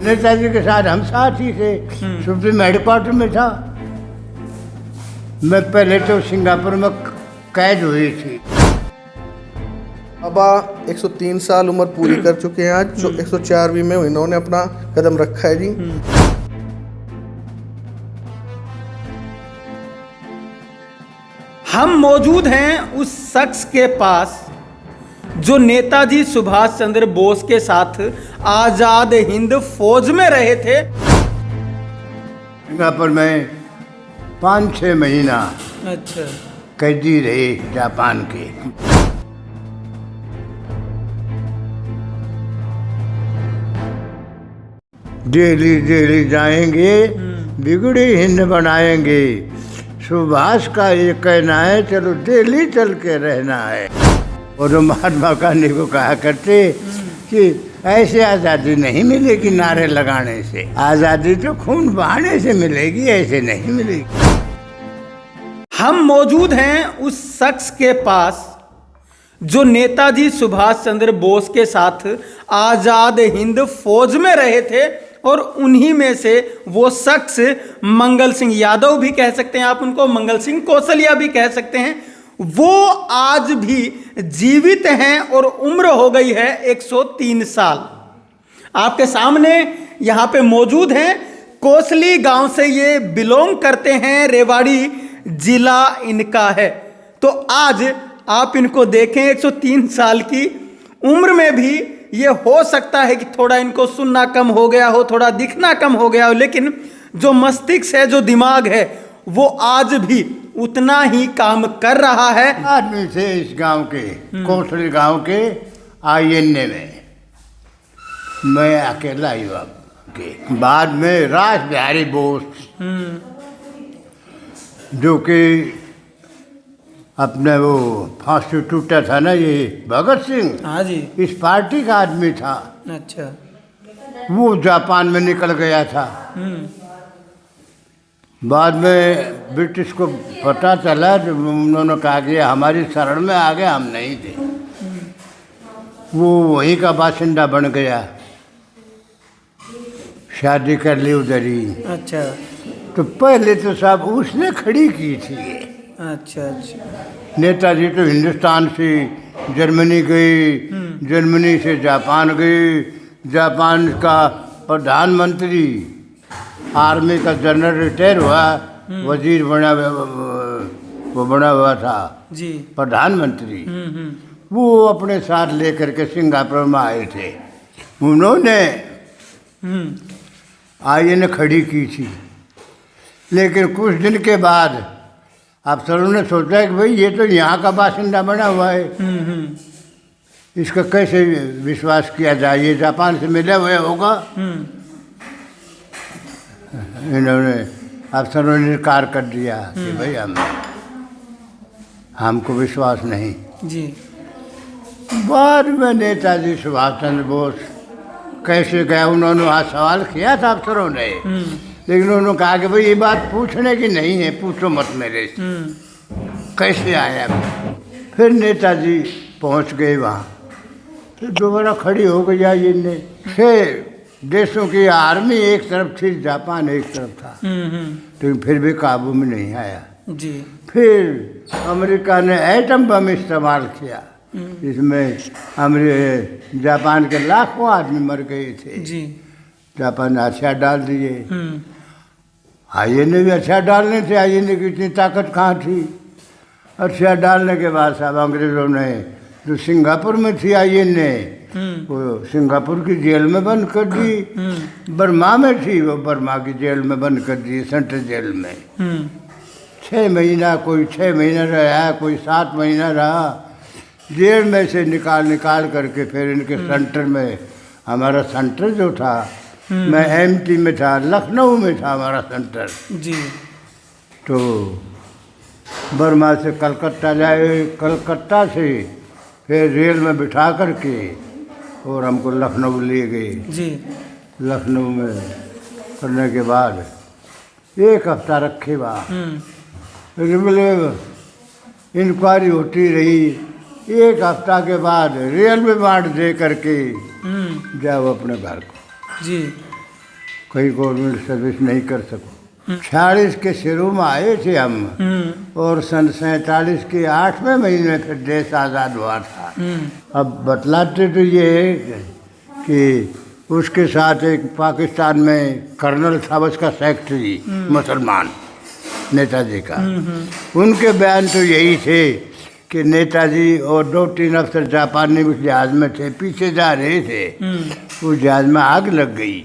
नेताजी के साथ हम साथ ही थे। सुप्रीम हेडक्वार्टर में था। मैं पहले तो सिंगापुर में कैद हुई थी। बाबा 103 साल उम्र पूरी कर चुके हैं आज। 104वीं में इन्होंने अपना कदम रखा है जी। हम मौजूद हैं उस शख्स के पास जो नेताजी सुभाष चंद्र बोस के साथ आजाद हिंद फौज में रहे थे। सिंगापुर में 5-6 महीना अच्छा, कैदी रहे जापान के। डेली जाएंगे, बिगड़ी हिंद बनाएंगे। सुभाष का ये कहना है चलो दिल्ली चल के रहना है। और महात्मा गांधी को कहा करते कि ऐसे आज़ादी नहीं मिलेगी नारे लगाने से, आज़ादी तो खून बहाने से मिलेगी, ऐसे नहीं मिलेगी। हम मौजूद हैं उस शख्स के पास जो नेताजी सुभाष चंद्र बोस के साथ आजाद हिंद फौज में रहे थे और उन्हीं में से वो शख्स मंगल सिंह यादव भी कह सकते हैं आप उनको, मंगल सिंह कौशल्या भी कह सकते हैं। वो आज भी जीवित हैं और उम्र हो गई है 103 साल। आपके सामने यहाँ पे मौजूद हैं। कोसली गांव से ये बिलोंग करते हैं, रेवाड़ी जिला इनका है। तो आज आप इनको देखें, 103 साल की उम्र में भी ये हो सकता है कि थोड़ा इनको सुनना कम हो गया हो, थोड़ा दिखना कम हो गया हो, लेकिन जो मस्तिष्क है, जो दिमाग है, वो आज भी उतना ही काम कर रहा है। आदमी थे इस गांव के, कोसली गांव के आईएनए में मैं अकेला युवा के। बाद में रास बिहारी बोस जो कि अपने वो फांसी टूटा था ना, ये भगत सिंह, हाँ जी, इस पार्टी का आदमी था। अच्छा, वो जापान में निकल गया था। बाद में ब्रिटिश को पता चला तो उन्होंने कहा कि हमारी शरण में आ गए, हम नहीं थे। वो वहीं का बासिंदा बन गया, शादी कर ली उधर ही। अच्छा, तो पहले तो सब उसने खड़ी की थी ये। अच्छा, अच्छा, नेताजी तो हिंदुस्तान से जर्मनी गई, जर्मनी से जापान गई, जापान का प्रधानमंत्री, आर्मी का जनरल रिटायर हुआ, वजीर बना, वो बना हुआ था जी, प्रधानमंत्री। वो अपने साथ लेकर के सिंगापुर में आए थे। उन्होंने आईएनए खड़ी की थी, लेकिन कुछ दिन के बाद अफसरों ने सोचा कि भाई ये तो यहाँ का बासिंदा बना हुआ है, इसका कैसे विश्वास किया जाए, ये जापान से मिला हुआ होगा। इन्होंने अफसरों ने इनकार कर दिया कि भाई हमको विश्वास नहीं जी। बाद में नेताजी सुभाष चंद्र बोस कैसे गए, उन्होंने वहाँ सवाल किया था अफसरों ने, लेकिन उन्होंने कहा कि भाई ये बात पूछने की नहीं है, पूछो मत मेरे से कैसे आया। फिर नेताजी पहुँच गए वहाँ, फिर दोबारा खड़ी हो गई ये। फिर देशों की आर्मी एक तरफ थी, जापान एक तरफ था, तो फिर भी काबू में नहीं आया जी। फिर अमेरिका ने एटम बम इस्तेमाल किया, इसमें जापान के लाखों आदमी मर गए थे जी। जापान ने हथियार डाल दिए। आईएनए भी हथियार डालने थे, आईएनए की इतनी ताकत कहाँ थी। हथियार डालने के बाद साहब अंग्रेज़ों ने जो सिंगापुर में थी आईएनए, वो सिंगापुर की जेल में बंद कर दी। बर्मा में थी, वो बर्मा की जेल में बंद कर दी, सेंट्रल जेल में। 6 महीना, कोई 6 महीना रहा, कोई 7 महीना रहा। जेल में से निकाल करके फिर इनके सेंटर में, हमारा सेंटर जो था, मैं एमपी में था, लखनऊ में था हमारा सेंटर जी। तो बर्मा से कलकत्ता जाए, कलकत्ता से फिर रेल में बिठा करके और हमको लखनऊ ले गए जी। लखनऊ में करने के बाद 1 हफ्ता रखे वहाँ। इंक्वायरी होती रही। 1 हफ्ता के बाद रेल में बांट दे करके जाओ अपने घर को। जी। कोई गवर्नमेंट सर्विस नहीं कर सको। 46 के शुरू में आए थे हम, और सन 47 के 8वें महीने में फिर देश आज़ाद हुआ था। अब बतलाते तो ये है कि उसके साथ एक पाकिस्तान में कर्नल था, उसका सेक्रेटरी मुसलमान नेताजी का, उनके बयान तो यही थे कि नेताजी और 2-3 अफसर जापानी उस जहाज़ में थे, पीछे जा रहे थे, उस जहाज़ में आग लग गई।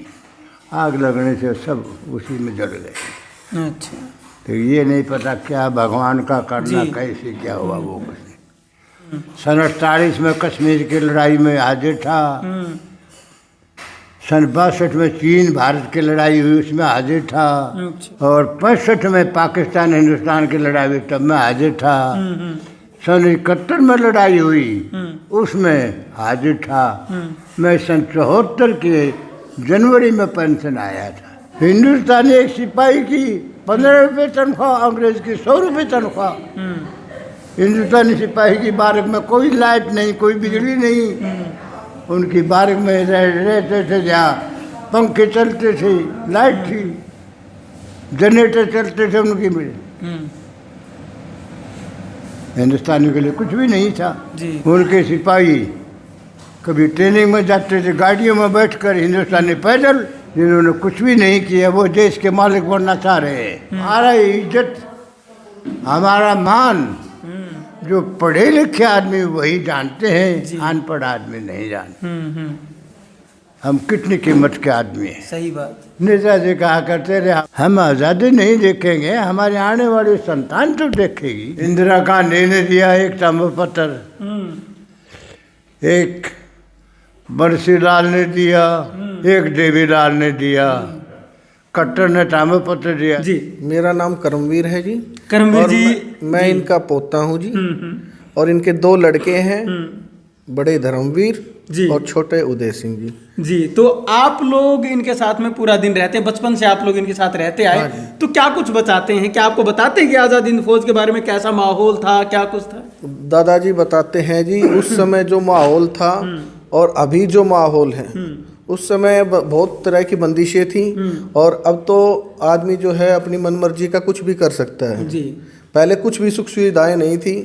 आग लगने से सब उसी में जल गए। अच्छा। तो ये नहीं पता क्या भगवान का करना, कैसे क्या हुआ वो कुछ नहीं। सन 48 में कश्मीर की लड़ाई में हाजिर था। सन 62 में चीन भारत की लड़ाई हुई, उसमें हाजिर था। और 65 में पाकिस्तान हिंदुस्तान की लड़ाई हुई, तब मैं हाजिर था। सन 71 में लड़ाई हुई, उसमें हाजिर था। मैं सन 74 के जनवरी में पेंशन आया था। हिंदुस्तानी एक सिपाही की 15 रुपये तनख्वाह, अंग्रेज की 100 रुपये तनख्वाह। हिंदुस्तानी सिपाही की बारक में कोई लाइट नहीं, कोई बिजली नहीं। उनकी बारक में रहते थे जहाँ पंखे चलते थे, लाइट थी, जनरेटर चलते थे उनकी में। हिंदुस्तानी के लिए कुछ भी नहीं था। उनके सिपाही कभी ट्रेनिंग में जाते थे गाड़ियों में बैठकर, हिंदुस्तानी पैदल, जिन्होंने कुछ भी नहीं किया, वो देश के मालिक बनना चाह रहे हैं। हमारा इज्जत, हमारा मान जो पढ़े लिखे आदमी वही जानते हैं, अनपढ़ आदमी नहीं जानते। हम कितनी कीमत के आदमी हैं। सही बात। नेताजी कहा करते रहे, हम आज़ादी नहीं देखेंगे, हमारे आने वाली संतान तो देखेगी। इंदिरा गांधी ने दिया एक ताम्रपत्र, एक बंसीलाल ने दिया, एक देवीलाल ने दिया, कट्टर ने ताम्रपत्र दिया। जी, मेरा नाम करमवीर है जी। करमवीर और जी, मैं इनका पोता हूँ जी। और इनके 2 लड़के हैं, बड़े धर्मवीर जी और छोटे उदय सिंह जी। जी, तो आप लोग इनके साथ में पूरा दिन रहते हैं, बचपन से आप लोग इनके साथ रहते आए, तो क्या कुछ बताते हैं? क्या आपको बताते हैं कि आज़ाद हिंद फौज के बारे में कैसा माहौल था, क्या कुछ था? दादाजी बताते हैं जी, उस समय जो माहौल था और अभी जो माहौल है, उस समय बहुत तरह की बंदिशें थी, और अब तो आदमी जो है अपनी मनमर्जी का कुछ भी कर सकता है जी। पहले कुछ भी सुख सुविधाएं नहीं थी,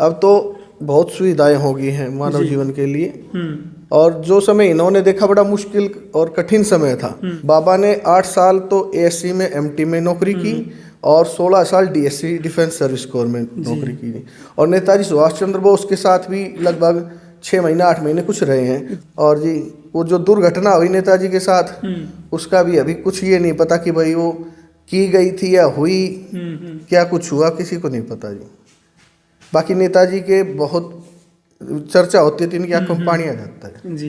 अब तो बहुत सुविधाएं हो गई हैं मानव जीवन के लिए। और जो समय इन्होंने देखा बड़ा मुश्किल और कठिन समय था। बाबा ने 8 साल तो एएससी में एमटी में नौकरी की, और 16 साल डीएससी डिफेंस सर्विस कोर में नौकरी की। और नेताजी सुभाष चंद्र बोस के साथ भी लगभग 6 महीना 8 महीने कुछ रहे हैं। और जी वो जो दुर्घटना हुई नेताजी के साथ, उसका भी अभी कुछ ये नहीं पता कि भाई वो की गई थी या हुई, क्या कुछ हुआ, किसी को नहीं पता जी। बाकी नेताजी के बहुत चर्चा होती है, तो इनकी आंखों में पानी आ जाता है जी।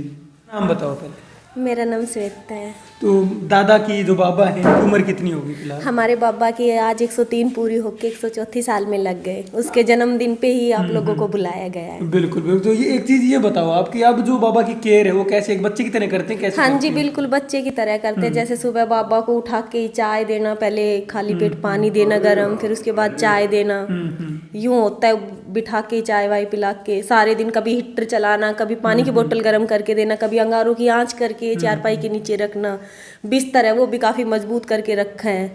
नाम बताओ पहले। मेरा नाम श्वेता है। तो दादा की जो बाबा है उम्र कितनी होगी फिलहाल? हमारे बाबा की आज 103 पूरी होकर 104 साल में लग गए। उसके जन्मदिन पे ही आप लोगों को बुलाया गया है। बिल्कुल बिल्कुल। तो ये एक चीज ये बताओ आपकी, अब जो बाबा की केयर है वो कैसे एक बच्चे की तरह करते हैं? कैसे? हाँ जी, बिल्कुल बच्चे की तरह करते हैं। जैसे सुबह बाबा को उठा के चाय देना, पहले खाली पेट पानी देना गरम, फिर उसके बाद चाय देना। यूं होता है, बिठा के चाय वाय पिला के सारे दिन, कभी हीटर चलाना, कभी पानी की बोतल गर्म करके देना, कभी अंगारों की आंच करके चारपाई के नीचे रखना। बिस्तर है वो भी काफ़ी मजबूत करके रखा है।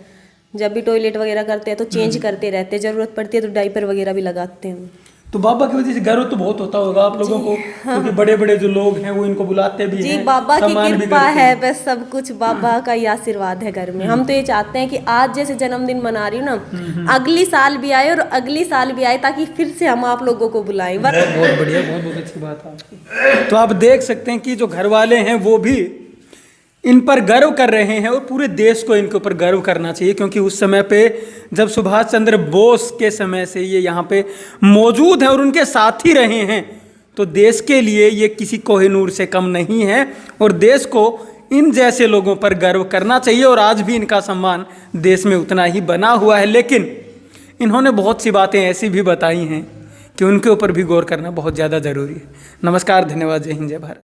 जब भी टॉयलेट वगैरह करते हैं तो चेंज करते रहते हैं, ज़रूरत पड़ती है तो डायपर वगैरह भी लगाते हैं। तो बाबा की वजह से गर्व तो बहुत होता होगा आप लोगों को, क्योंकि बड़े बड़े जो लोग हैं वो इनको बुलाते भी हैं। जी, बाबा की कृपा है, बस सब कुछ बाबा का ही आशीर्वाद है घर में। हम तो ये चाहते हैं कि आज जैसे जन्मदिन मना रही हूँ ना, अगली साल भी आए और अगली साल भी आए, ताकि फिर से हम आप लोगों को बुलाएं। बहुत बढ़िया, बहुत बहुत अच्छी बात है आपकी। तो आप देख सकते हैं कि जो घर वाले हैं वो भी इन पर गर्व कर रहे हैं, और पूरे देश को इनके ऊपर गर्व करना चाहिए, क्योंकि उस समय पे जब सुभाष चंद्र बोस के समय से ये यहाँ पे मौजूद हैं और उनके साथ ही रहे हैं, तो देश के लिए ये किसी कोहिनूर से कम नहीं है, और देश को इन जैसे लोगों पर गर्व करना चाहिए। और आज भी इनका सम्मान देश में उतना ही बना हुआ है। लेकिन इन्होंने बहुत सी बातें ऐसी भी बताई हैं कि उनके ऊपर भी गौर करना बहुत ज़्यादा ज़रूरी है। नमस्कार, धन्यवाद, जय हिंद, जय भारत।